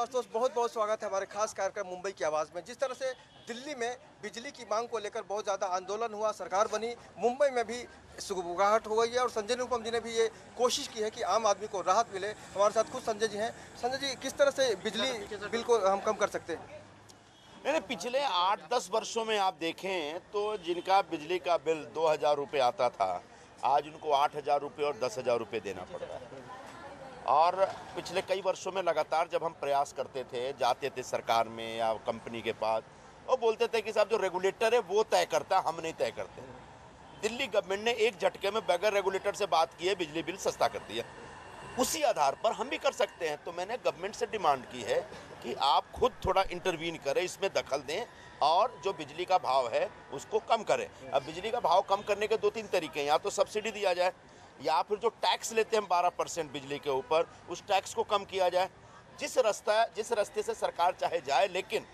आशुतोष, बहुत बहुत स्वागत है हमारे खास कार्यक्रम मुंबई की आवाज़ में। जिस तरह से दिल्ली में बिजली की मांग को लेकर बहुत ज़्यादा आंदोलन हुआ, सरकार बनी, मुंबई में भी सुगबुगाहट हो गई है और संजय निरुपम जी ने भी ये कोशिश की है कि आम आदमी को राहत मिले। हमारे साथ खुद संजय जी हैं। संजय जी, किस तरह से बिजली बिल को हम कम कर सकते हैं? नहीं, पिछले 8-10 वर्षों में आप देखें तो जिनका बिजली का बिल 2,000 रुपये आता था, आज उनको 8,000 रुपये और 10,000 रुपये देना पड़ रहा है। और पिछले कई वर्षों में लगातार जब हम प्रयास करते थे, जाते थे सरकार में या कंपनी के पास, वो बोलते थे कि साहब जो रेगुलेटर है वो तय करता है, हम नहीं तय करते। दिल्ली गवर्नमेंट ने एक झटके में बगैर रेगुलेटर से बात की है, बिजली बिल सस्ता कर दिया। उसी आधार पर हम भी कर सकते हैं। तो मैंने गवर्नमेंट से डिमांड की है कि आप खुद थोड़ा इंटरवीन करें, इसमें दखल दें और जो बिजली का भाव है उसको कम करें। अब बिजली का भाव कम करने के 2-3 तरीके हैं, या तो सब्सिडी दिया जाए या फिर जो टैक्स लेते हैं हम 12% बिजली के ऊपर, उस टैक्स को कम किया जाए। जिस रास्ते से सरकार चाहे जाए, लेकिन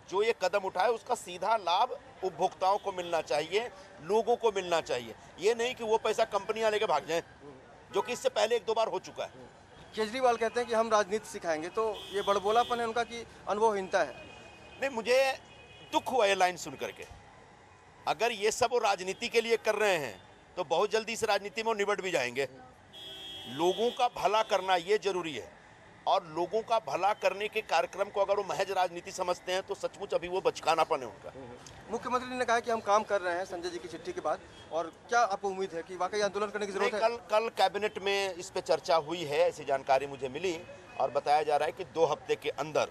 जो ये कदम उठाए उसका सीधा लाभ उपभोक्ताओं को मिलना चाहिए, लोगों को मिलना चाहिए। ये नहीं कि वो पैसा कंपनियां लेके भाग जाएं, जो कि इससे पहले 1-2 बार हो चुका है। केजरीवाल कहते हैं कि हम राजनीति सिखाएंगे, तो ये बड़बोलापन है उनका कि अनुभवहीनता है? नहीं, मुझे दुख हुआ ये लाइन सुन करके। अगर ये सब वो राजनीति के लिए कर रहे हैं तो बहुत जल्दी इस राजनीति में वो निबट भी जाएंगे। लोगों का भला करना ये जरूरी है, और लोगों का भला करने के कार्यक्रम को अगर वो महज राजनीति समझते हैं तो सचमुच अभी वो बचकानापन है उनका। मुख्यमंत्री ने कहा कि हम काम कर रहे हैं संजय जी की चिट्ठी के बाद, और क्या आपको उम्मीद है कि वाकई आंदोलन करने की जरूरत है? कल कैबिनेट में इस पे चर्चा हुई है, ऐसी जानकारी मुझे मिली, और बताया जा रहा है कि 2 हफ्ते के अंदर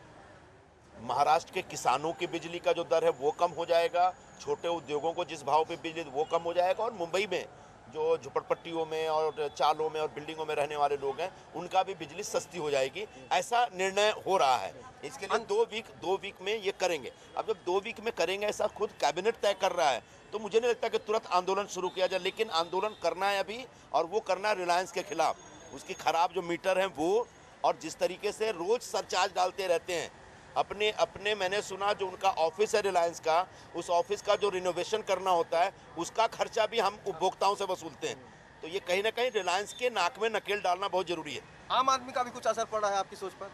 महाराष्ट्र के किसानों की बिजली का जो दर है वो कम हो जाएगा, छोटे उद्योगों को जिस भाव पे बिजली वो कम हो जाएगा, और मुंबई में जो झुपड़पट्टियों में और चालों में और बिल्डिंगों में रहने वाले लोग हैं उनका भी बिजली सस्ती हो जाएगी। ऐसा निर्णय हो रहा है। इसके लिए 2 वीक में ये करेंगे। अब जब 2 वीक में करेंगे, ऐसा खुद कैबिनेट तय कर रहा है, तो मुझे नहीं लगता कि तुरंत आंदोलन शुरू किया जाए। लेकिन आंदोलन करना है अभी, और वो करना है रिलायंस के खिलाफ। उसकी खराब जो मीटर हैं वो, और जिस तरीके से रोज सरचार्ज डालते रहते हैं अपने मैंने सुना जो उनका ऑफिस है रिलायंस का, उस ऑफिस का जो रिनोवेशन करना होता है उसका खर्चा भी हम उपभोक्ताओं से वसूलते हैं। तो ये कहीं ना कहीं रिलायंस के नाक में नकेल डालना बहुत जरूरी है। आम आदमी का भी कुछ असर पड़ा है आपकी सोच पर?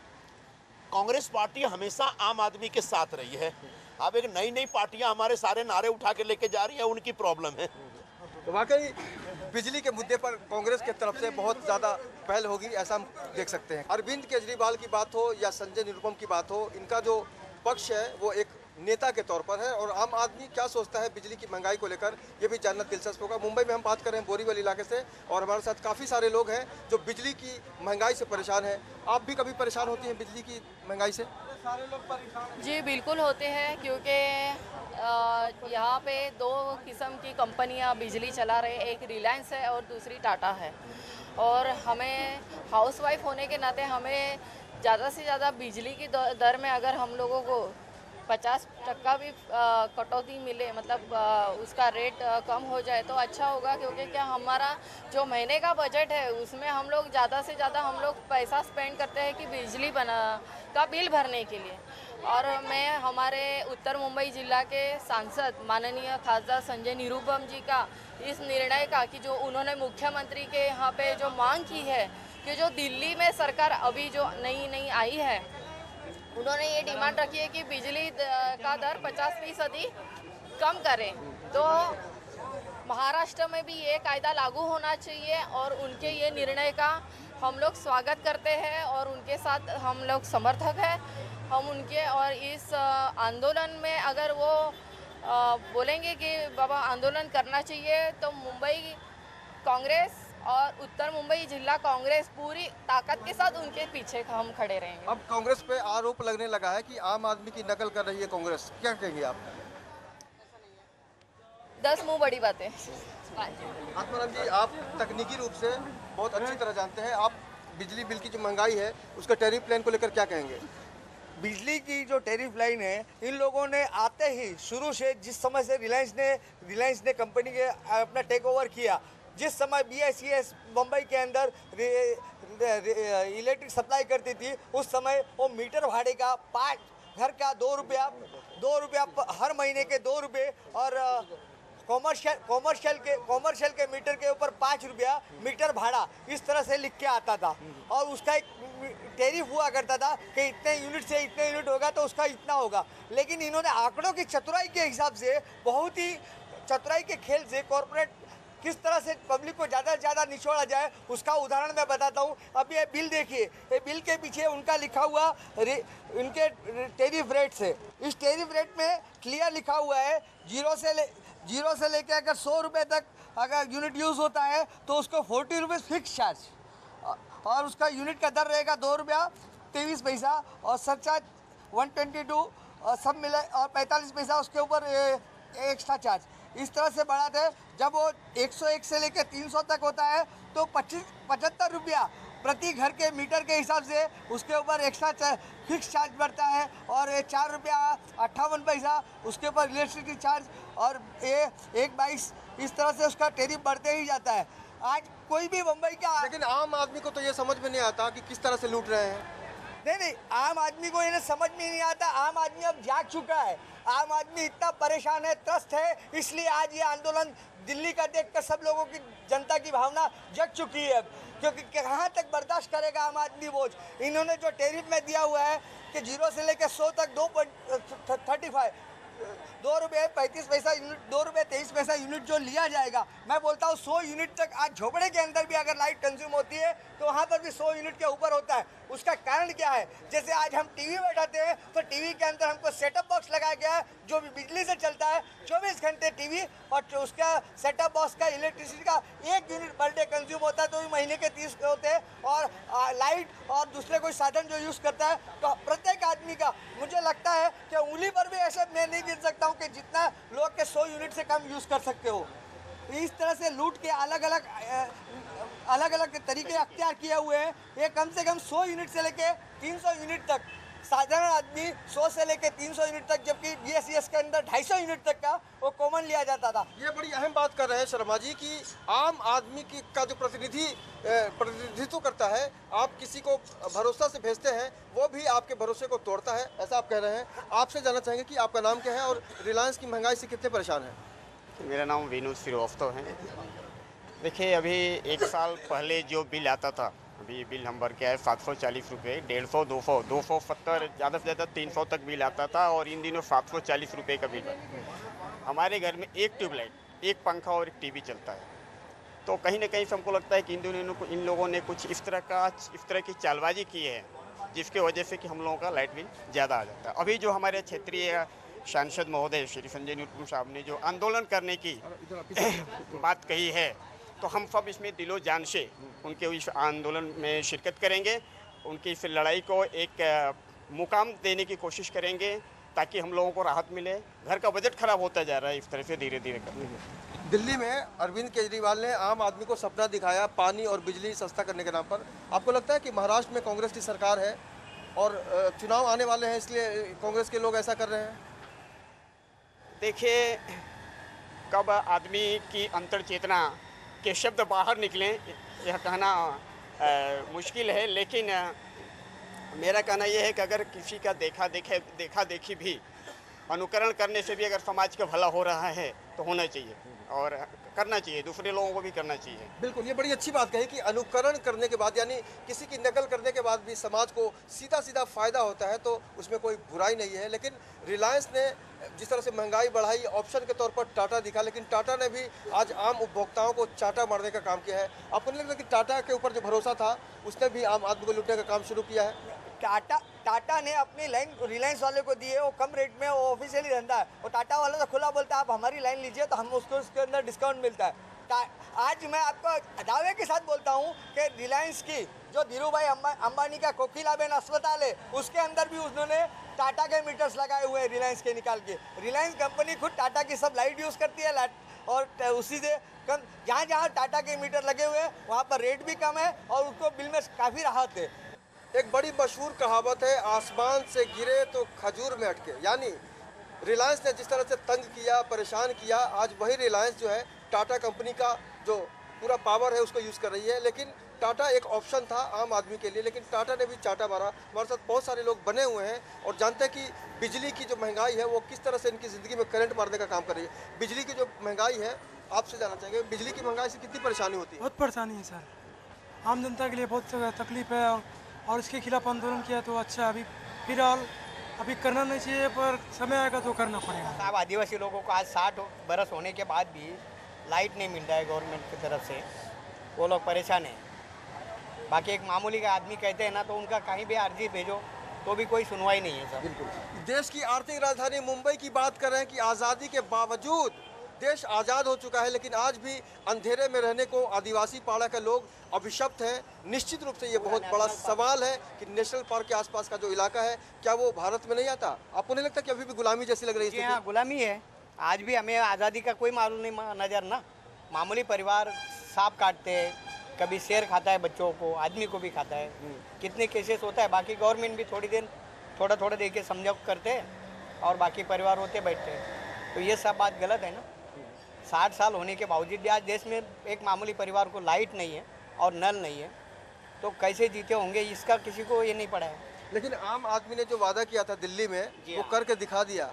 कांग्रेस पार्टी हमेशा आम आदमी के साथ रही है। अब एक नई पार्टियां हमारे सारे नारे उठा के लेके जा रही है, उनकी प्रॉब्लम है। तो वाकई बिजली के मुद्दे पर कांग्रेस की तरफ से बहुत ज़्यादा पहल होगी, ऐसा हम देख सकते हैं। अरविंद केजरीवाल की बात हो या संजय निरुपम की बात हो, इनका जो पक्ष है वो एक नेता के तौर पर है, और आम आदमी क्या सोचता है बिजली की महंगाई को लेकर, ये भी जानना दिलचस्प होगा। मुंबई में हम बात कर रहे हैं बोरीवली इलाके से, और हमारे साथ काफ़ी सारे लोग हैं जो बिजली की महंगाई से परेशान हैं। आप भी कभी परेशान होती हैं बिजली की महंगाई से? सारे लोग परेशान जी बिल्कुल होते हैं, क्योंकि यहाँ पे 2 किस्म की कंपनियाँ बिजली चला रहे हैं, एक रिलायंस है और दूसरी टाटा है। और हमें हाउसवाइफ होने के नाते हमें ज़्यादा से ज़्यादा बिजली की दर में अगर हम लोगों को 50% भी कटौती मिले, मतलब उसका रेट कम हो जाए तो अच्छा होगा। क्योंकि क्या हमारा जो महीने का बजट है उसमें हम लोग ज़्यादा से ज़्यादा हम लोग पैसा स्पेंड करते हैं कि बिजली का बिल भरने के लिए। और मैं हमारे उत्तर मुंबई जिला के सांसद माननीय खासदार संजय निरुपम जी का इस निर्णय का, कि जो उन्होंने मुख्यमंत्री के यहाँ पे जो मांग की है कि जो दिल्ली में सरकार अभी जो नई आई है, उन्होंने ये डिमांड रखी है कि बिजली का दर 50% कम करें, तो महाराष्ट्र में भी ये कायदा लागू होना चाहिए। और उनके ये निर्णय का हम लोग स्वागत करते हैं और उनके साथ हम लोग समर्थक हैं। हम उनके और इस आंदोलन में अगर वो बोलेंगे कि बाबा आंदोलन करना चाहिए, तो मुंबई कांग्रेस और उत्तर मुंबई जिला कांग्रेस पूरी ताकत के साथ उनके पीछे हम खड़े रहेंगे। अब कांग्रेस पे आरोप लगने लगा है कि आम आदमी की नकल कर रही है कांग्रेस, क्या कहेंगे आप? 10 मुंह बड़ी बातें। आत्माराम जी, आप तकनीकी रूप से बहुत अच्छी तरह जानते हैं, आप बिजली बिल की जो महंगाई है उसका टैरिफ प्लान को लेकर क्या कहेंगे? बिजली की जो टैरिफ लाइन है, इन लोगों ने आते ही शुरू से, जिस समय से रिलायंस ने कंपनी के अपना टेक ओवर किया, जिस समय BICS मुंबई के अंदर इलेक्ट्रिक सप्लाई करती थी, उस समय वो मीटर भाड़े का 5 घर का 2 रुपया हर महीने के 2 रुपये, और कॉमर्शियल के मीटर के ऊपर 5 रुपया मीटर भाड़ा, इस तरह से लिख के आता था। और उसका एक टैरिफ हुआ करता था कि इतने यूनिट से इतने यूनिट होगा तो उसका इतना होगा, लेकिन इन्होंने आंकड़ों की चतुराई के हिसाब से, बहुत ही चतुराई के खेल से कॉरपोरेट किस तरह से पब्लिक को ज़्यादा से ज़्यादा निचोड़ा जाए उसका उदाहरण मैं बताता हूँ। अब ये बिल देखिए, ये बिल के पीछे उनका लिखा हुआ उनके टैरिफ रेट से, इस टैरिफ रेट में क्लियर लिखा हुआ है जीरो से लेकर अगर 100 रुपये तक अगर यूनिट यूज़ होता है तो उसको 40 रुपीज़ फिक्स चार्ज, और उसका यूनिट का दर रहेगा 2 रुपया 23 पैसा, और सरचार्ज 122 और सब मिले और 45 पैसा उसके ऊपर एक्स्ट्रा चार्ज। इस तरह से बढ़ाते हैं। जब वो 101 से लेकर 300 तक होता है तो 75 रुपया प्रति घर के मीटर के हिसाब से उसके ऊपर एक्स्ट्रा फिक्स चार्ज बढ़ता है, और 4 रुपया 58 पैसा उसके ऊपर इलेक्ट्रिसिटी चार्ज, और ये 1/22 इस तरह से उसका टैरिफ बढ़ते ही जाता है। आज कोई भी मुंबई का, लेकिन आम आदमी को तो ये समझ में नहीं आता कि किस तरह से लूट रहे हैं। नहीं, आम आदमी को इन्हें समझ में नहीं आता। आम आदमी अब जाग चुका है, आम आदमी इतना परेशान है, त्रस्त है, इसलिए आज ये आंदोलन दिल्ली का देखकर सब लोगों की, जनता की भावना जग चुकी है अब, क्योंकि कहाँ तक बर्दाश्त करेगा आम आदमी बोझ। इन्होंने जो टैरिफ में दिया हुआ है कि 0 से लेकर 100 तक 2 रुपये 35 पैसा यूनिट, 2 रुपये 23 पैसा यूनिट जो लिया जाएगा, मैं बोलता हूँ 100 यूनिट तक आज झोपड़े के अंदर भी अगर लाइट कंज्यूम होती है तो वहाँ पर भी 100 यूनिट के ऊपर होता है। उसका कारण क्या है? जैसे आज हम टीवी बैठाते हैं तो टीवी के अंदर हमको सेटअप बॉक्स लगाया गया है जो भी बिजली से चलता है, 24 घंटे टीवी, और उसका सेटअप बॉक्स का इलेक्ट्रिसिटी का 1 यूनिट पर डे कंज्यूम होता है, तो भी महीने के 30 होते हैं। और लाइट और दूसरे कोई साधन जो यूज़ करता है तो प्रत्येक आदमी का, मुझे लगता है कि उंगली पर भी ऐसे मैं नहीं गिन सकता हूँ कि जितना लोग के 100 यूनिट से कम यूज़ कर सकते हो। इस तरह से लूट के अलग अलग तरीके अख्तियार किए हुए हैं। ये कम से कम 100 यूनिट से लेके 300 यूनिट तक, साधारण आदमी 100 से लेके 300 यूनिट तक, जबकि BSES के अंदर 250 यूनिट तक का वो कॉमन लिया जाता था। ये बड़ी अहम बात कर रहे हैं शर्मा जी कि आम आदमी की का जो प्रतिनिधित्व करता है, आप किसी को भरोसा से भेजते हैं, वो भी आपके भरोसे को तोड़ता है, ऐसा आप कह रहे हैं। आपसे जानना चाहेंगे कि आपका नाम क्या है और रिलायंस की महंगाई से कितने परेशान हैं? मेरा नाम विनोद श्रीवास्तव है। देखिए, अभी 1 साल पहले जो बिल आता था, अभी बिल नंबर क्या है 740 रुपये, 150, 200, 270, ज़्यादा से ज़्यादा 300 तक बिल आता था, और इन दिनों 740 रुपये का बिल है। हमारे घर में एक ट्यूबलाइट, एक पंखा और एक टीवी चलता है। तो कहीं ना कहीं हमको लगता है कि इन लोगों ने कुछ इस तरह की चालबाजी की है, जिसके वजह से कि हम लोगों का लाइट बिल ज़्यादा आ जाता है। अभी जो हमारे क्षेत्रीय सांसद महोदय श्री संजय निरुपम साहब ने जो आंदोलन करने की बात कही है, तो हम सब इसमें दिलो जान से उनके इस आंदोलन में शिरकत करेंगे, उनकी इस लड़ाई को एक मुकाम देने की कोशिश करेंगे ताकि हम लोगों को राहत मिले। घर का बजट खराब होता जा रहा है इस तरह से धीरे धीरे करके। दिल्ली में अरविंद केजरीवाल ने आम आदमी को सपना दिखाया पानी और बिजली सस्ता करने के नाम पर। आपको लगता है कि महाराष्ट्र में कांग्रेस की सरकार है और चुनाव आने वाले हैं, इसलिए कांग्रेस के लोग ऐसा कर रहे हैं? देखिए, कब आदमी की अंतर चेतना के शब्द बाहर निकलें यह कहना मुश्किल है, लेकिन मेरा कहना यह है कि अगर किसी का देखा देखी भी अनुकरण करने से भी अगर समाज का भला हो रहा है तो होना चाहिए और करना चाहिए, दूसरे लोगों को भी करना चाहिए। बिल्कुल, ये बड़ी अच्छी बात कही कि अनुकरण करने के बाद, यानी किसी की नकल करने के बाद भी समाज को सीधा फ़ायदा होता है तो उसमें कोई बुराई नहीं है। लेकिन रिलायंस ने जिस तरह से महंगाई बढ़ाई, ऑप्शन के तौर पर टाटा दिखा, लेकिन टाटा ने भी आज आम उपभोक्ताओं को चाटा मारने का काम किया है। आपको नहीं लगता कि टाटा के ऊपर जो भरोसा था उसने भी आम आदमी को लूटने का काम शुरू किया है? टाटा ने अपनी लाइन रिलायंस वाले को दी है, वो कम रेट में, वो ऑफिशियली धंधा है, और टाटा वाला तो खुला बोलता है आप हमारी लाइन लीजिए तो हम उसको उसके अंदर डिस्काउंट मिलता है। आज मैं आपको दावे के साथ बोलता हूँ कि रिलायंस की जो धीरूभाई अंबानी का कोकिलाबेन अस्पताल है, उसके अंदर भी उन्होंने टाटा के मीटर्स लगाए हुए हैं रिलायंस के निकाल के। रिलायंस कंपनी खुद टाटा की सब लाइट यूज़ करती है, और उसी से कम जहाँ टाटा के मीटर लगे हुए हैं वहाँ पर रेट भी कम है और उसको बिल में काफ़ी राहत है। एक बड़ी मशहूर कहावत है, आसमान से गिरे तो खजूर में अटके। यानी रिलायंस ने जिस तरह से तंग किया, परेशान किया, आज वही रिलायंस जो है टाटा कंपनी का जो पूरा पावर है उसको यूज़ कर रही है। लेकिन टाटा एक ऑप्शन था आम आदमी के लिए, लेकिन टाटा ने भी चाटा मारा। हमारे साथ बहुत सारे लोग बने हुए हैं और जानते हैं कि बिजली की जो महंगाई है वो किस तरह से इनकी ज़िंदगी में करंट मारने का काम कर रही है। बिजली की जो महंगाई है, आपसे जानना चाहेंगे बिजली की महंगाई से कितनी परेशानी होती है? बहुत परेशानी है सर, आम जनता के लिए बहुत तकलीफ है। और इसके खिलाफ आंदोलन किया तो अच्छा। अभी फिलहाल अभी करना नहीं चाहिए, पर समय आएगा तो करना पड़ेगा। साहब आदिवासी लोगों को आज 60 बरस होने के बाद भी लाइट नहीं मिल रहा है गवर्नमेंट की तरफ से, वो लोग परेशान हैं। बाकी एक मामूली का आदमी कहते हैं ना, तो उनका कहीं भी अर्जी भेजो तो भी कोई सुनवाई नहीं है सर। देश की आर्थिक राजधानी मुंबई की बात कर रहे हैं कि आज़ादी के बावजूद देश आज़ाद हो चुका है, लेकिन आज भी अंधेरे में रहने को आदिवासी पाड़ा के लोग अभिशप्त हैं। निश्चित रूप से ये बहुत बड़ा सवाल है कि नेशनल पार्क के आसपास का जो इलाका है, क्या वो भारत में नहीं आता? आपको नहीं लगता कि अभी भी गुलामी जैसी लग रही जी है? हाँ, गुलामी है। आज भी हमें आज़ादी का कोई मालूम नहीं नज़र ना। मामूली परिवार सांप काटते हैं, कभी शेर खाता है बच्चों को, आदमी को भी खाता है। कितने केसेस होता है। बाकी गवर्नमेंट भी थोड़ा थोड़ा दे के समझौता करते हैं और बाकी परिवार होते बैठते हैं। तो ये सब बात गलत है ना। 60 साल होने के बावजूद भी आज देश में एक मामूली परिवार को लाइट नहीं है और नल नहीं है, तो कैसे जीते होंगे इसका किसी को ये नहीं पड़ा है। लेकिन आम आदमी ने जो वादा किया था दिल्ली में, जी वो हाँ। करके दिखा दिया।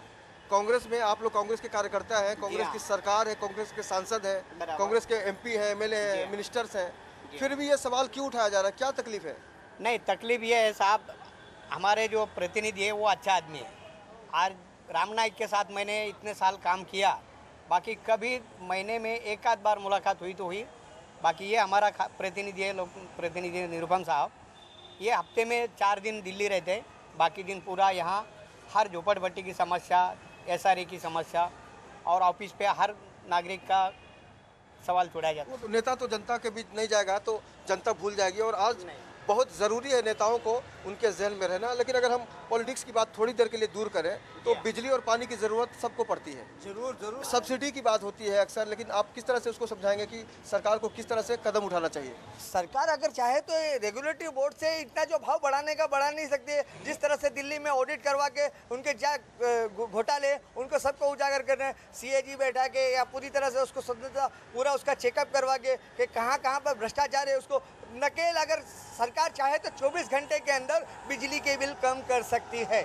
कांग्रेस में आप लोग कांग्रेस के कार्यकर्ता हैं, कांग्रेस हाँ। की सरकार है, कांग्रेस के सांसद हैं, बराबर। कांग्रेस के एमपी हैं, एमएलए हैं, मिनिस्टर्स हैं, फिर भी ये सवाल क्यों उठाया जा रहा है? क्या तकलीफ है? नहीं, तकलीफ ये है साहब, हमारे जो प्रतिनिधि है वो अच्छा आदमी है। आज राम नाईक के साथ मैंने इतने साल काम किया, बाकी कभी महीने में एक आध बार मुलाकात हुई तो हुई। बाकी ये हमारा प्रतिनिधि है, लोक प्रतिनिधि निरुपम साहब, ये हफ्ते में 4 दिन दिल्ली रहते हैं, बाकी दिन पूरा यहाँ हर झोपड़पट्टी की समस्या, SRA की समस्या और ऑफिस पे हर नागरिक का सवाल छोड़ा जाता है। तो नेता तो जनता के बीच नहीं जाएगा तो जनता भूल जाएगी, और आज बहुत ज़रूरी है नेताओं को उनके जहन में रहना। लेकिन अगर हम पॉलिटिक्स की बात थोड़ी देर के लिए दूर करें तो बिजली और पानी की ज़रूरत सबको पड़ती है। जरूर सब्सिडी की बात होती है अक्सर, लेकिन आप किस तरह से उसको समझाएंगे कि सरकार को किस तरह से कदम उठाना चाहिए? सरकार अगर चाहे तो रेगुलेटरी बोर्ड से इतना जो भाव बढ़ाने का बढ़ा नहीं सकती है। जिस तरह से दिल्ली में ऑडिट करवा के उनके घोटाले उनको सबको उजागर करना है, CAG बैठा के या पूरी तरह से उसको पूरा उसका चेकअप करवा के कि कहाँ पर भ्रष्टाचार है उसको नकेल। अगर सरकार चाहे तो 24 घंटे के अंदर बिजली के बिल कम कर सकती है।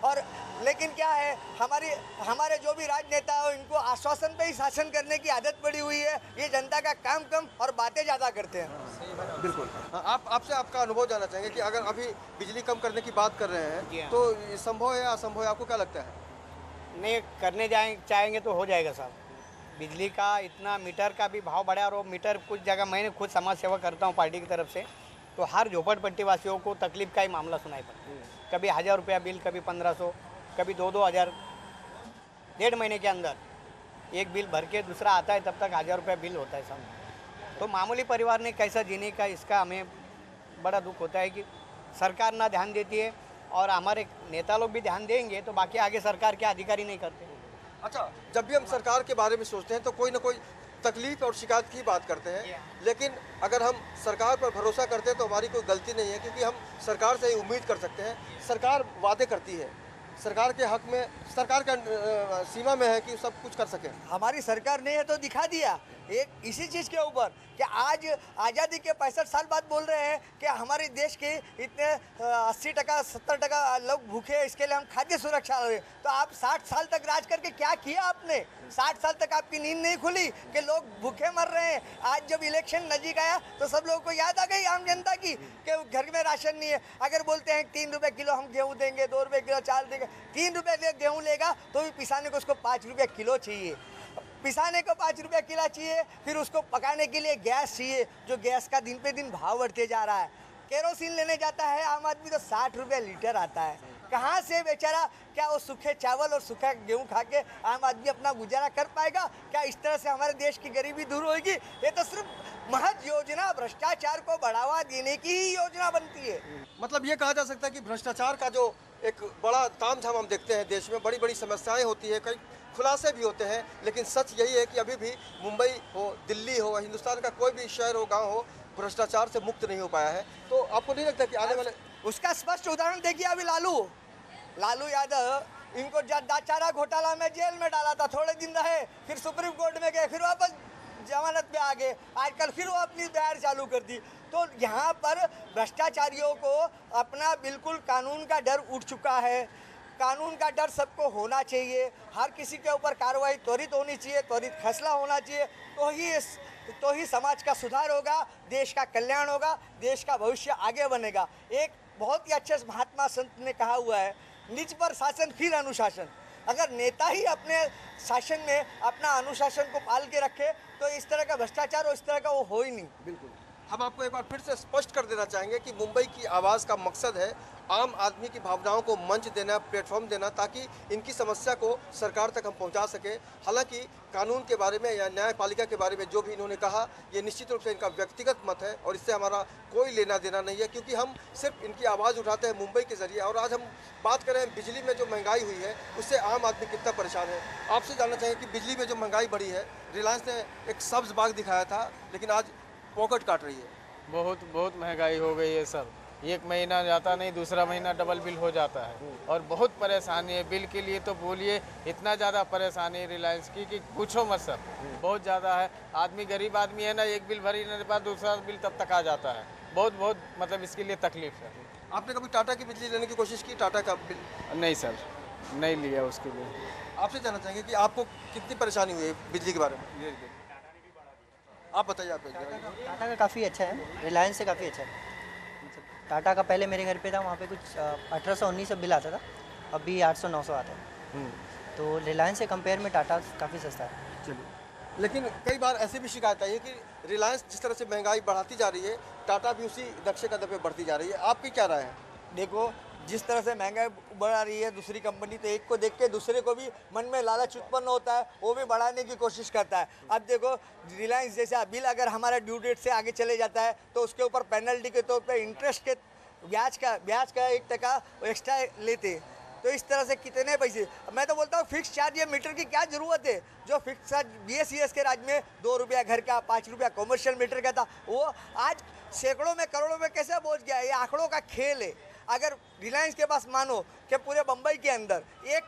और लेकिन क्या है, हमारे जो भी राजनेता हो, इनको आश्वासन पे ही शासन करने की आदत पड़ी हुई है। ये जनता का काम कम और बातें ज़्यादा करते हैं। बिल्कुल। आपसे आपका अनुभव जानना चाहेंगे कि अगर अभी बिजली कम करने की बात कर रहे जी हैं हाँ। तो ये संभव है या असंभव है? आपको क्या लगता है? नहीं, करने चाहेंगे तो हो जाएगा साहब। बिजली का इतना मीटर का भी भाव बढ़ा, और वो मीटर कुछ जगह मैंने खुद समाज सेवा करता हूँ पार्टी की तरफ से, तो हर झोपड़पट्टी वासियों को तकलीफ का ही मामला सुनाई पड़ता। कभी 1000 रुपया बिल, कभी 1500, कभी 2-2 हज़ार। 1.5 महीने के अंदर एक बिल भर के दूसरा आता है, तब तक 1000 रुपया बिल होता है साहब। तो मामूली परिवार ने कैसा जीने का, इसका हमें बड़ा दुख होता है कि सरकार ना ध्यान देती है, और हमारे नेता लोग भी ध्यान देंगे तो बाकी आगे सरकार के अधिकारी नहीं करते। अच्छा, जब भी हम सरकार के बारे में सोचते हैं तो कोई ना कोई तकलीफ और शिकायत की बात करते हैं, लेकिन अगर हम सरकार पर भरोसा करते हैं तो हमारी कोई गलती नहीं है, क्योंकि हम सरकार से ही उम्मीद कर सकते हैं। सरकार वादे करती है, सरकार के हक में, सरकार का सीमा में है कि सब कुछ कर सके। हमारी सरकार ने ये तो दिखा दिया एक इसी चीज़ के ऊपर कि आज आज़ादी के 65 साल बाद बोल रहे हैं कि हमारे देश के इतने 80% 70% लोग भूखे हैं, इसके लिए हम खाद्य सुरक्षा रहे। तो आप 60 साल तक राज करके क्या किया आपने? 60 साल तक आपकी नींद नहीं खुली कि लोग भूखे मर रहे हैं। आज जब इलेक्शन नज़दीक आया तो सब लोगों को याद आ गई आम जनता की कि घर में राशन नहीं है। अगर बोलते हैं 3 रुपये किलो हम गेहूँ देंगे, 2 रुपये किलो चावल देंगे, 3 रुपये गेहूँ लेगा तो भी पिसाने को उसको 5 रुपये किलो चाहिए। पिसाने को 5 रुपये किलो चाहिए, फिर उसको पकाने के लिए गैस चाहिए, जो गैस का दिन पे दिन भाव बढ़ते जा रहा है। केरोसिन लेने जाता है आम आदमी तो 60 रुपये लीटर आता है। कहाँ से बेचारा, क्या वो सूखे चावल और सूखा गेहूँ खा के आम आदमी अपना गुजारा कर पाएगा? क्या इस तरह से हमारे देश की गरीबी दूर होगी? ये तो सिर्फ महज योजना भ्रष्टाचार को बढ़ावा देने की ही योजना बनती है। मतलब ये कहा जा सकता है कि भ्रष्टाचार का जो एक बड़ा तामझाम हम देखते हैं देश में, बड़ी बड़ी समस्याएं होती है, कई खुलासे भी होते हैं, लेकिन सच यही है कि अभी भी मुंबई हो, दिल्ली हो, हिंदुस्तान का कोई भी शहर हो, गांव हो, भ्रष्टाचार से मुक्त नहीं हो पाया है। तो आपको नहीं लगता कि आने वाले उसका स्पष्ट उदाहरण देखिए, अभी लालू यादव, इनको चारा घोटाला में जेल में डाला था, थोड़े दिन रहे, फिर सुप्रीम कोर्ट में गए, फिर वापस जमानत पे आ गए, आजकल फिर वो अपनी बयार चालू कर दी। तो यहाँ पर भ्रष्टाचारियों को अपना बिल्कुल कानून का डर उठ चुका है। कानून का डर सबको होना चाहिए, हर किसी के ऊपर कार्रवाई त्वरित होनी चाहिए, त्वरित फैसला होना चाहिए, तो ही समाज का सुधार होगा, देश का कल्याण होगा, देश का भविष्य आगे बनेगा। एक बहुत ही अच्छे महात्मा संत ने कहा हुआ है, निज पर शासन फिर अनुशासन। अगर नेता ही अपने शासन में अपना अनुशासन को पाल के रखे तो इस तरह का भ्रष्टाचार और इस तरह का वो हो ही नहीं। बिल्कुल, हम आपको एक बार फिर से स्पष्ट कर देना चाहेंगे कि मुंबई की आवाज़ का मकसद है आम आदमी की भावनाओं को मंच देना, प्लेटफॉर्म देना, ताकि इनकी समस्या को सरकार तक हम पहुंचा सके। हालांकि कानून के बारे में या न्यायपालिका के बारे में जो भी इन्होंने कहा, ये निश्चित रूप से इनका व्यक्तिगत मत है और इससे हमारा कोई लेना देना नहीं है, क्योंकि हम सिर्फ इनकी आवाज़ उठाते हैं मुंबई के ज़रिए। और आज हम बात करें बिजली में जो महंगाई हुई है उससे आम आदमी कितना परेशान है। आपसे जानना चाहेंगे कि बिजली में जो महंगाई बढ़ी है, रिलायंस ने एक सब्ज बाग दिखाया था लेकिन आज पॉकेट काट रही है। बहुत महंगाई हो गई है सर। एक महीना जाता नहीं, दूसरा महीना डबल बिल हो जाता है और बहुत परेशानी है बिल के लिए। तो बोलिए इतना ज़्यादा परेशानी है रिलायंस की कि पूछो मत सर, बहुत ज़्यादा है। आदमी गरीब आदमी है ना, एक बिल भर ही नहीं पाता, दूसरा बिल तब तक आ जाता है। बहुत मतलब इसके लिए तकलीफ है। आपने कभी टाटा की बिजली लेने की कोशिश की? टाटा का बिल? नहीं सर, नहीं लिया उसके लिए। आपसे जानना चाहेंगे कि आपको कितनी परेशानी हुई है बिजली के बारे में? आप बताइए। आप टाटा का काफ़ी अच्छा है, रिलायंस से काफ़ी अच्छा है। टाटा का पहले मेरे घर पे था, वहाँ पे कुछ 1800-1900 बिल आता था, अभी 800-900 आता है। तो रिलायंस से कंपेयर में टाटा काफ़ी सस्ता है। चलिए, लेकिन कई बार ऐसी भी शिकायत आई है कि रिलायंस जिस तरह से महंगाई बढ़ाती जा रही है, टाटा भी उसी नक्शे कदम पे बढ़ती जा रही है। आपकी क्या राय है? देखो, जिस तरह से महंगाई बढ़ा रही है दूसरी कंपनी, तो एक को देख के दूसरे को भी मन में लालच उत्पन्न होता है, वो भी बढ़ाने की कोशिश करता है। अब देखो, रिलायंस जैसा बिल अगर हमारा ड्यू डेट से आगे चले जाता है तो उसके ऊपर पेनल्टी के तौर पे इंटरेस्ट के ब्याज का 1% एक्स्ट्रा लेते। तो इस तरह से कितने पैसे, मैं तो बोलता हूँ फिक्स चार्ज या मीटर की क्या ज़रूरत है? जो फिक्स चार्ज BSES के राज में 2 रुपया घर का, 5 रुपया कमर्शियल मीटर का था, वो आज सैकड़ों में करोड़ों में कैसे पहुँच गया? ये आंकड़ों का खेल है। अगर रिलायंस के पास मानो कि पूरे बम्बई के अंदर 1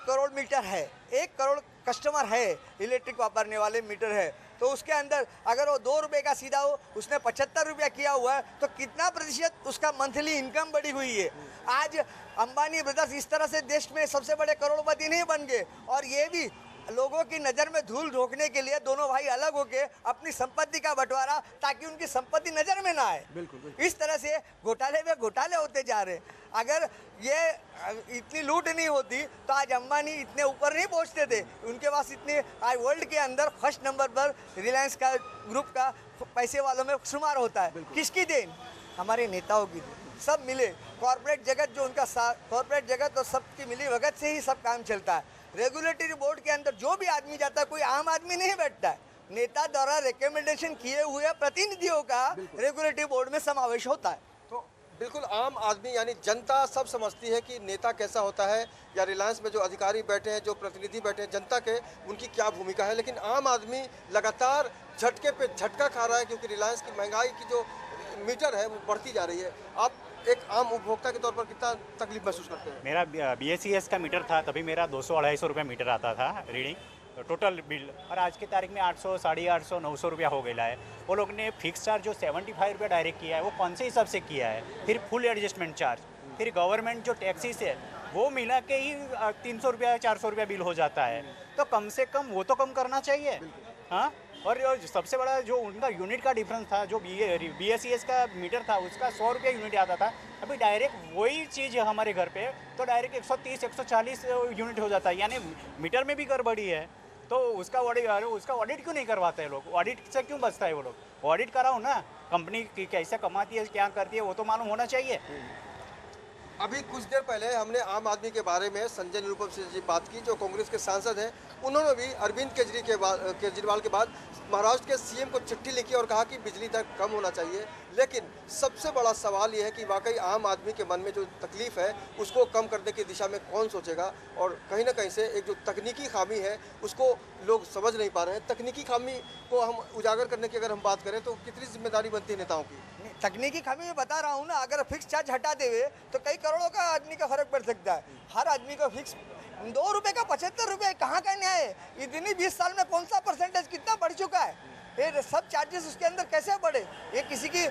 करोड़ मीटर है, 1 करोड़ कस्टमर है, इलेक्ट्रिक वापरने वाले मीटर है, तो उसके अंदर अगर वो 2 रुपये का सीधा हो, उसने 75 रुपया किया हुआ है, तो कितना प्रतिशत उसका मंथली इनकम बढ़ी हुई है? आज अंबानी ब्रदर्स इस तरह से देश में सबसे बड़े करोड़पति नहीं बन गए, और ये भी लोगों की नज़र में धूल झोंकने के लिए दोनों भाई अलग होके अपनी संपत्ति का बंटवारा, ताकि उनकी संपत्ति नज़र में ना आए। बिल्कुल। इस तरह से घोटाले में घोटाले होते जा रहे। अगर ये इतनी लूट नहीं होती तो आज अंबानी इतने ऊपर नहीं पहुंचते थे। उनके पास इतने, आज वर्ल्ड के अंदर फर्स्ट नंबर पर रिलायंस का ग्रुप का पैसे वालों में शुमार होता है। किसकी देन? हमारे नेताओं की देन। सब मिले, कॉर्पोरेट जगत जो उनका कॉर्पोरेट जगत और सबकी मिली भगत से ही सब काम चलता है। रेगुलेटरी बोर्ड के अंदर जो भी आदमी जाता है, कोई आम आदमी नहीं बैठता है। नेता द्वारा रिकमेंडेशन किए हुए प्रतिनिधियों का रेगुलेटरी बोर्ड में समावेश होता है। तो बिल्कुल आम आदमी यानी जनता सब समझती है कि नेता कैसा होता है, या रिलायंस में जो अधिकारी बैठे हैं, जो प्रतिनिधि बैठे हैं जनता के, उनकी क्या भूमिका है। लेकिन आम आदमी लगातार झटके पे झटका खा रहा है, क्योंकि रिलायंस की महंगाई की जो मीटर है वो बढ़ती जा रही है। आप एक आम उपभोक्ता के तौर पर कितना तकलीफ महसूस करते हैं? मेरा BSES का मीटर था, तभी मेरा 200-250 रुपये मीटर आता था रीडिंग टोटल बिल, और आज की तारीख में 800, 850, 900 रुपया हो गया है। वो लोग ने फिक्स चार्ज जो 75 रुपया डायरेक्ट किया है, वो कौन से हिसाब से किया है? फिर फुल एडजस्टमेंट चार्ज, फिर गवर्नमेंट जो टैक्सीस है वो मिला के ही 300 रुपया 400 रुपया बिल हो जाता है। तो कम से कम वो तो कम करना चाहिए। हाँ, और सबसे बड़ा जो उनका यूनिट का डिफरेंस था, जो BSES का मीटर था उसका 100 रुपये यूनिट आता था, अभी डायरेक्ट वही चीज़ है हमारे घर पे तो डायरेक्ट 130-140 यूनिट हो जाता है। यानी मीटर में भी गड़बड़ी है, तो उसका ऑडिट क्यों नहीं करवाते हैं लोग? ऑडिट से क्यों बचता है वो लोग? ऑडिट कराओ ना, कंपनी कैसे कमाती है, क्या करती है, वो तो मालूम होना चाहिए। अभी कुछ देर पहले हमने आम आदमी के बारे में संजय निरुपम से जी बात की, जो कांग्रेस के सांसद हैं। उन्होंने भी अरविंद केजरीवाल के बाद महाराष्ट्र के CM को चिट्ठी लिखी और कहा कि बिजली दर कम होना चाहिए। लेकिन सबसे बड़ा सवाल यह है कि वाकई आम आदमी के मन में जो तकलीफ है उसको कम करने की दिशा में कौन सोचेगा। और कहीं ना कहीं से एक जो तकनीकी खामी है उसको लोग समझ नहीं पा रहे हैं। तकनीकी खामी को हम उजागर करने की अगर हम बात करें तो कितनी जिम्मेदारी बनती है नेताओं की? तकनीकी खामी मैं बता रहा हूँ ना, अगर फिक्स चार्ज हटा देवे तो कई करोड़ों का आदमी का फर्क पड़ सकता है। हर आदमी को फिक्स 2 रुपये का 75 रुपये, कहाँ का न्याय है? इतनी 20 साल में कौन सा परसेंटेज कितना बढ़ चुका है? ये सब चार्जेस उसके अंदर कैसे बढ़े? ये किसी की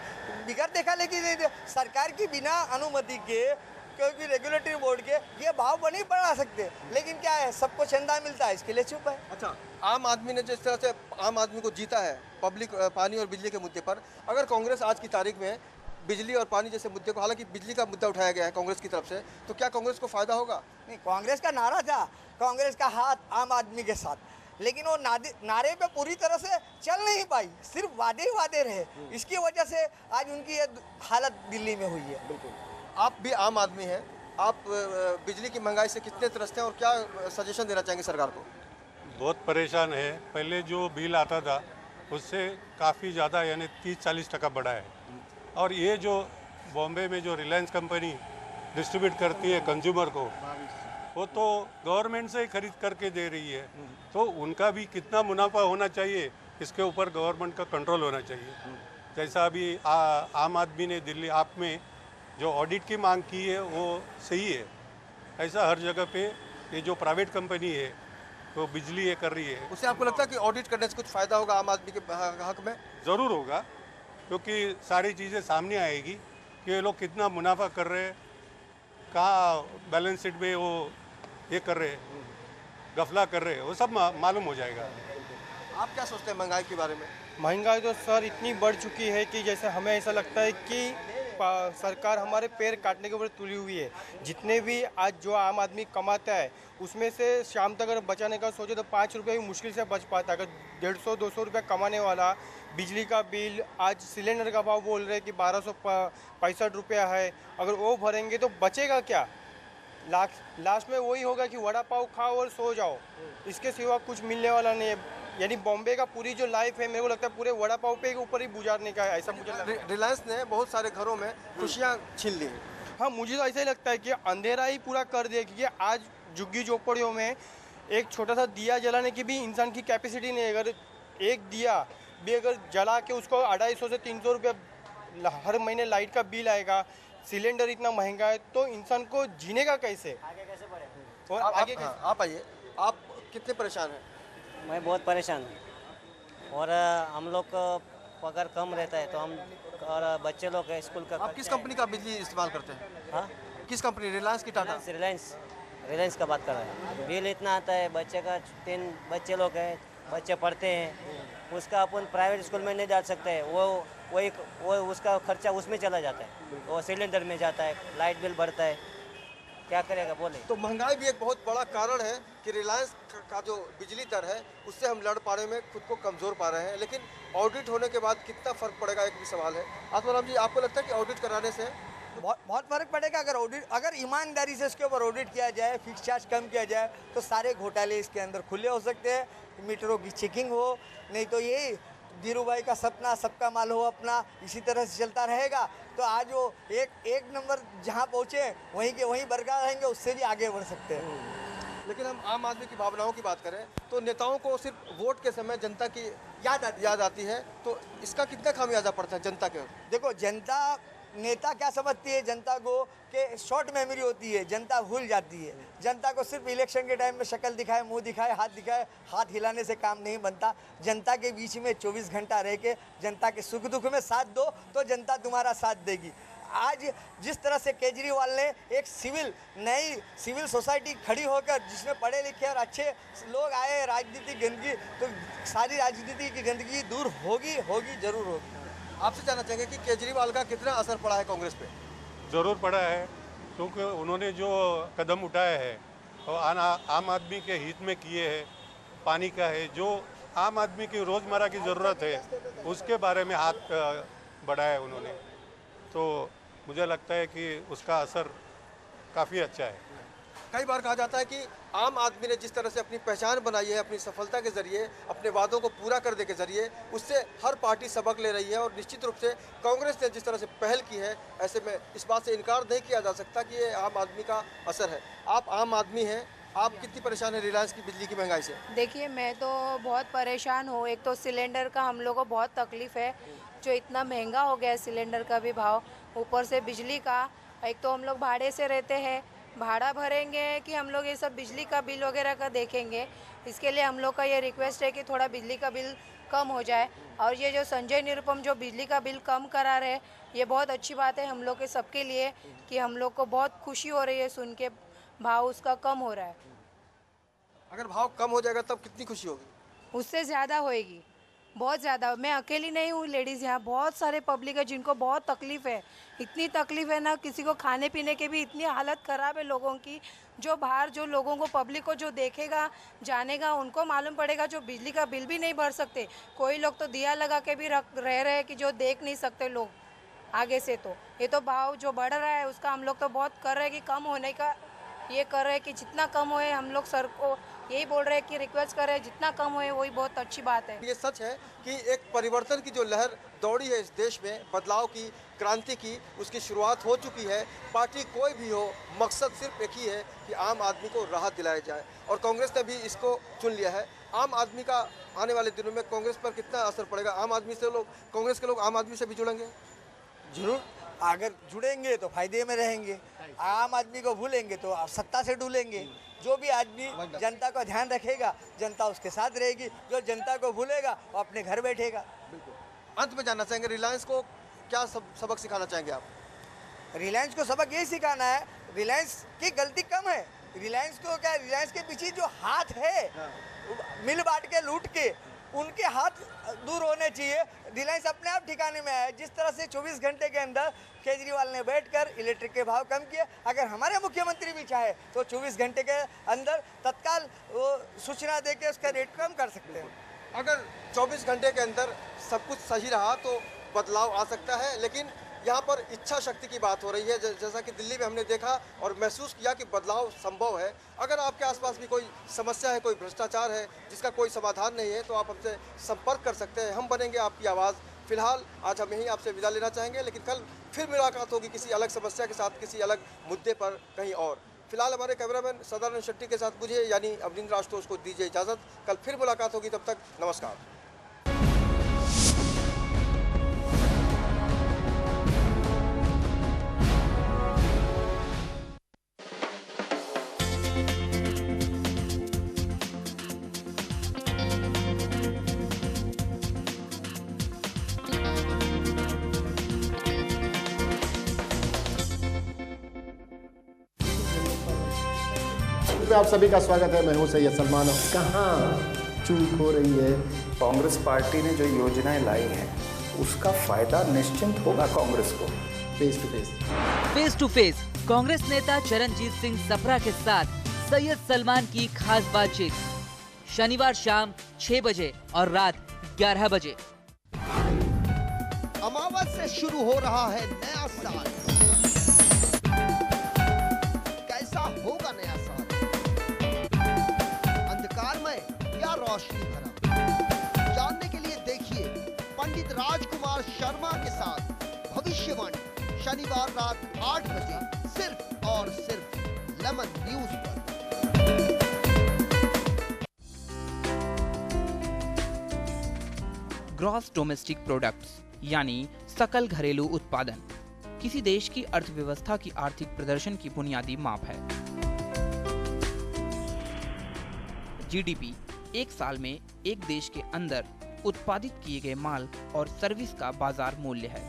बिगड़ देखा, लेकिन सरकार की बिना अनुमति के, क्योंकि रेगुलेटरी बोर्ड के ये भाव नहीं बढ़ा सकते। लेकिन क्या है, सबको चंदा मिलता है, इसके लिए चुप है। अच्छा, आम आदमी ने जिस तरह से आम आदमी को जीता है पब्लिक पानी और बिजली के मुद्दे पर, अगर कांग्रेस आज की तारीख में बिजली और पानी जैसे मुद्दे को, हालांकि बिजली का मुद्दा उठाया गया है कांग्रेस की तरफ से, तो क्या कांग्रेस को फायदा होगा? नहीं, कांग्रेस का नारा था, कांग्रेस का हाथ आम आदमी के साथ, लेकिन वो नारे पे पूरी तरह से चल नहीं पाई, सिर्फ वादे ही वादे रहे। इसकी वजह से आज उनकी ये हालत दिल्ली में हुई है। बिल्कुल। आप भी आम आदमी हैं, आप बिजली की महंगाई से कितने त्रस्त हैं और क्या सजेशन देना चाहेंगे सरकार को? बहुत परेशान है। पहले जो बिल आता था उससे काफ़ी ज़्यादा यानी 30-40% बढ़ा है। और ये जो बॉम्बे में जो रिलायंस कंपनी डिस्ट्रीब्यूट करती है कंज्यूमर को, वो तो गवर्नमेंट से ही खरीद करके दे रही है, तो उनका भी कितना मुनाफा होना चाहिए इसके ऊपर गवर्नमेंट का कंट्रोल होना चाहिए। जैसा अभी आम आदमी ने दिल्ली आप में जो ऑडिट की मांग की है वो सही है, ऐसा हर जगह पे ये जो प्राइवेट कंपनी है वो बिजली ये कर रही है, उससे आपको लगता है कि ऑडिट करने से कुछ फ़ायदा होगा आम आदमी के हक में? ज़रूर होगा, क्योंकि सारी चीज़ें सामने आएगी कि ये लोग कितना मुनाफा कर रहे हैं, कहाँ बैलेंस शीट में वो ये कर रहे हैं, गफला कर रहे हैं, वो सब मालूम हो जाएगा। आप क्या सोचते हैं महंगाई के बारे में? महंगाई तो सर इतनी बढ़ चुकी है कि जैसे हमें ऐसा लगता है कि सरकार हमारे पैर काटने के ऊपर तुली हुई है। जितने भी आज जो आम आदमी कमाता है उसमें से शाम तक अगर बचाने का सोचे तो 5 रुपये भी मुश्किल से बच पाता है। अगर 150-200 रुपये कमाने वाला बिजली का बिल, आज सिलेंडर का भाव बोल रहे हैं कि 1265 रुपया है, अगर वो भरेंगे तो बचेगा क्या? लास्ट में वही होगा कि वड़ा पाव खाओ और सो जाओ, इसके सिवा कुछ मिलने वाला नहीं है। यानी बॉम्बे का पूरी जो लाइफ है मेरे को लगता है पूरे वड़ा पाव पे के ऊपर ही गुजारने का है, ऐसा मुझे लगता है। रिलायंस ने बहुत सारे घरों में खुशियाँ छीन ली। हाँ, मुझे तो ऐसा ही लगता है कि अंधेरा ही पूरा कर दिया, क्योंकि आज झुग्गी झोपड़ियों में एक छोटा सा दिया जलाने की भी इंसान की कैपेसिटी नहीं है। अगर एक दिया भी अगर जला के उसको 250 से 300 रुपये हर महीने लाइट का बिल आएगा, सिलेंडर इतना महंगा है, तो इंसान को जीने का कैसे? और आगे आप आइए, आप कितने परेशान हैं? मैं बहुत परेशान हूँ और हम लोग को पगार कम रहता है, तो हम और बच्चे लोग हैं स्कूल का। आप किस कंपनी का बिजली इस्तेमाल करते हैं? हाँ, किस कंपनी, रिलायंस की टाटा? रिलायंस का बात कर रहे हैं। बिल इतना आता है, बच्चे का 3 बच्चे लोग हैं, बच्चे पढ़ते हैं, उसका अपन प्राइवेट स्कूल में नहीं डाल सकते, वो उसका खर्चा उसमें चला जाता है, वो सिलेंडर में जाता है, लाइट बिल बढ़ता है, क्या करेगा बोले? तो महंगाई भी एक बहुत बड़ा कारण है कि रिलायंस का जो बिजली दर है उससे हम लड़ पाने में खुद को कमज़ोर पा रहे हैं, लेकिन ऑडिट होने के बाद कितना फ़र्क पड़ेगा एक भी सवाल है। आत्माराम जी, आपको लगता है कि ऑडिट कराने से बहुत फ़र्क पड़ेगा? अगर ईमानदारी से इसके ऊपर ऑडिट किया जाए, फिक्स चार्ज कम किया जाए, तो सारे घोटाले इसके अंदर खुले हो सकते हैं, मीटरों की चेकिंग हो, नहीं तो ये धीरू भाई का सपना सबका माल हो अपना, इसी तरह से चलता रहेगा। तो आज वो एक नंबर जहाँ पहुँचे वहीं के वहीं बरकरार रहेंगे, उससे भी आगे बढ़ सकते हैं। लेकिन हम आम आदमी की भावनाओं की बात करें तो नेताओं को सिर्फ वोट के समय जनता की याद आती है, तो इसका कितना खामियाजा पड़ता है जनता के? देखो, जनता नेता क्या समझती है जनता को कि शॉर्ट मेमोरी होती है, जनता भूल जाती है। जनता को सिर्फ इलेक्शन के टाइम में शक्ल दिखाए, मुंह दिखाए, हाथ हिलाने से काम नहीं बनता। जनता के बीच में 24 घंटा रह के जनता के सुख दुख में साथ दो तो जनता तुम्हारा साथ देगी। आज जिस तरह से केजरीवाल ने एक नई सिविल सोसाइटी खड़ी होकर, जिसमें पढ़े लिखे और अच्छे लोग आए, राजनीतिक गंदगी, तो सारी राजनीति की गंदगी दूर होगी जरूर होगी। आपसे जानना चाहेंगे कि केजरीवाल का कितना असर पड़ा है कांग्रेस पे? ज़रूर पड़ा है, क्योंकि उन्होंने जो कदम उठाए हैं और आम आदमी के हित में किए हैं। पानी का है, जो आम आदमी की रोज़मर्रा की ज़रूरत है उसके बारे में हाथ बढ़ाया उन्होंने, तो मुझे लगता है कि उसका असर काफ़ी अच्छा है। कई बार कहा जाता है कि आम आदमी ने जिस तरह से अपनी पहचान बनाई है, अपनी सफलता के जरिए, अपने वादों को पूरा करने के जरिए, उससे हर पार्टी सबक ले रही है। और निश्चित रूप से कांग्रेस ने जिस तरह से पहल की है, ऐसे में इस बात से इनकार नहीं किया जा सकता कि ये आम आदमी का असर है। आप आम आदमी हैं, आप कितनी परेशान है रिलायंस की बिजली की महंगाई से? देखिए, मैं तो बहुत परेशान हूँ। एक तो सिलेंडर का हम लोग को बहुत तकलीफ़ है, जो इतना महंगा हो गया है सिलेंडर का भी भाव, ऊपर से बिजली का। एक तो हम लोग भाड़े से रहते हैं, भाड़ा भरेंगे कि हम लोग ये सब बिजली का बिल वगैरह का देखेंगे। इसके लिए हम लोग का ये रिक्वेस्ट है कि थोड़ा बिजली का बिल कम हो जाए। और ये जो संजय निरुपम जो बिजली का बिल कम करा रहे हैं, ये बहुत अच्छी बात है हम लोग के सबके लिए, कि हम लोग को बहुत खुशी हो रही है सुन के भाव उसका कम हो रहा है। अगर भाव कम हो जाएगा तब कितनी खुशी होगी? उससे ज़्यादा होएगी, बहुत ज़्यादा। मैं अकेली नहीं हूँ लेडीज़, यहाँ बहुत सारे पब्लिक है जिनको बहुत तकलीफ़ है। इतनी तकलीफ़ है ना, किसी को खाने पीने के भी इतनी हालत ख़राब है लोगों की। जो बाहर जो लोगों को, पब्लिक को जो देखेगा जानेगा उनको मालूम पड़ेगा, जो बिजली का बिल भी नहीं भर सकते। कोई लोग तो दिया लगा के भी रह रहे हैं कि जो देख नहीं सकते लोग आगे से। तो ये तो भाव जो बढ़ रहा है उसका हम लोग तो बहुत कर रहे हैं कि कम होने का ये कर रहे हैं कि जितना कम होए। हम लोग सर को यही बोल रहे हैं कि रिक्वेस्ट कर रहे हैं जितना कम होए वही बहुत अच्छी बात है। ये सच है कि एक परिवर्तन की जो लहर दौड़ी है इस देश में, बदलाव की, क्रांति की, उसकी शुरुआत हो चुकी है। पार्टी कोई भी हो, मकसद सिर्फ एक ही है कि आम आदमी को राहत दिलाई जाए, और कांग्रेस ने भी इसको चुन लिया है। आम आदमी का आने वाले दिनों में कांग्रेस पर कितना असर पड़ेगा? आम आदमी से लोग, कांग्रेस के लोग आम आदमी से भी जुड़ेंगे? जरूर, अगर जुड़ेंगे तो फायदे में रहेंगे। आम आदमी को भूलेंगे तो सत्ता से डूलेंगे। जो भी आदमी जनता का ध्यान रखेगा, जनता उसके साथ रहेगी। जो जनता को भूलेगा वो अपने घर बैठेगा। अंत में जानना चाहेंगे, रिलायंस को क्या सबक सिखाना चाहेंगे आप? रिलायंस को सबक यही सिखाना है, रिलायंस की गलती कम है। रिलायंस को क्या, रिलायंस के पीछे जो हाथ है मिल बांट के लूट के, उनके हाथ दूर होने चाहिए। रिलायंस अपने आप ठिकाने में है। जिस तरह से 24 घंटे के अंदर केजरीवाल ने बैठकर इलेक्ट्रिक के भाव कम किए, अगर हमारे मुख्यमंत्री भी चाहे तो 24 घंटे के अंदर तत्काल वो सूचना देके उसका रेट कम कर सकते हैं। अगर 24 घंटे के अंदर सब कुछ सही रहा तो बदलाव आ सकता है, लेकिन यहाँ पर इच्छा शक्ति की बात हो रही है। जैसा कि दिल्ली में हमने देखा और महसूस किया कि बदलाव संभव है। अगर आपके आसपास भी कोई समस्या है, कोई भ्रष्टाचार है जिसका कोई समाधान नहीं है, तो आप हमसे संपर्क कर सकते हैं। हम बनेंगे आपकी आवाज़। फिलहाल आज हम यहीं आपसे विदा लेना चाहेंगे, लेकिन कल फिर मुलाकात होगी किसी अलग समस्या के साथ, किसी अलग मुद्दे पर, कहीं और। फिलहाल हमारे कैमरामैन सदानंद शेट्टी के साथ मुझे यानी अवनींद्र आशुतोष को दीजिए इजाज़त। कल फिर मुलाकात होगी, तब तक नमस्कार। आप सभी का स्वागत है। मैं हूं सैयद सलमान। कहाँ चूक हो रही है? कांग्रेस पार्टी ने जो योजनाएं लाई हैं उसका फायदा निश्चित होगा कांग्रेस को। फेस टू फेस कांग्रेस नेता चरणजीत सिंह सप्रा के साथ सैयद सलमान की खास बातचीत, शनिवार शाम 6 बजे और रात 11 बजे। अमावस से शुरू हो रहा है नया साल। कैसा होगा नया साल? अंधकारमय या रोशनी भरा? जानने के लिए देखिए पंडित राजकुमार शर्मा के साथ भविष्यवाणी, शनिवार रात 8 बजे सिर्फ और सिर्फ लेमन न्यूज पर। ग्रॉस डोमेस्टिक प्रोडक्ट्स यानी सकल घरेलू उत्पादन किसी देश की अर्थव्यवस्था की आर्थिक प्रदर्शन की बुनियादी माप है। जीडीपी एक साल में एक देश के अंदर उत्पादित किए गए माल और सर्विस का बाजार मूल्य है।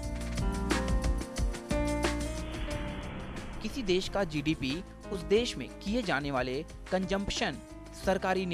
किसी देश का जीडीपी उस देश में किए जाने वाले कंजम्पशन, सरकारी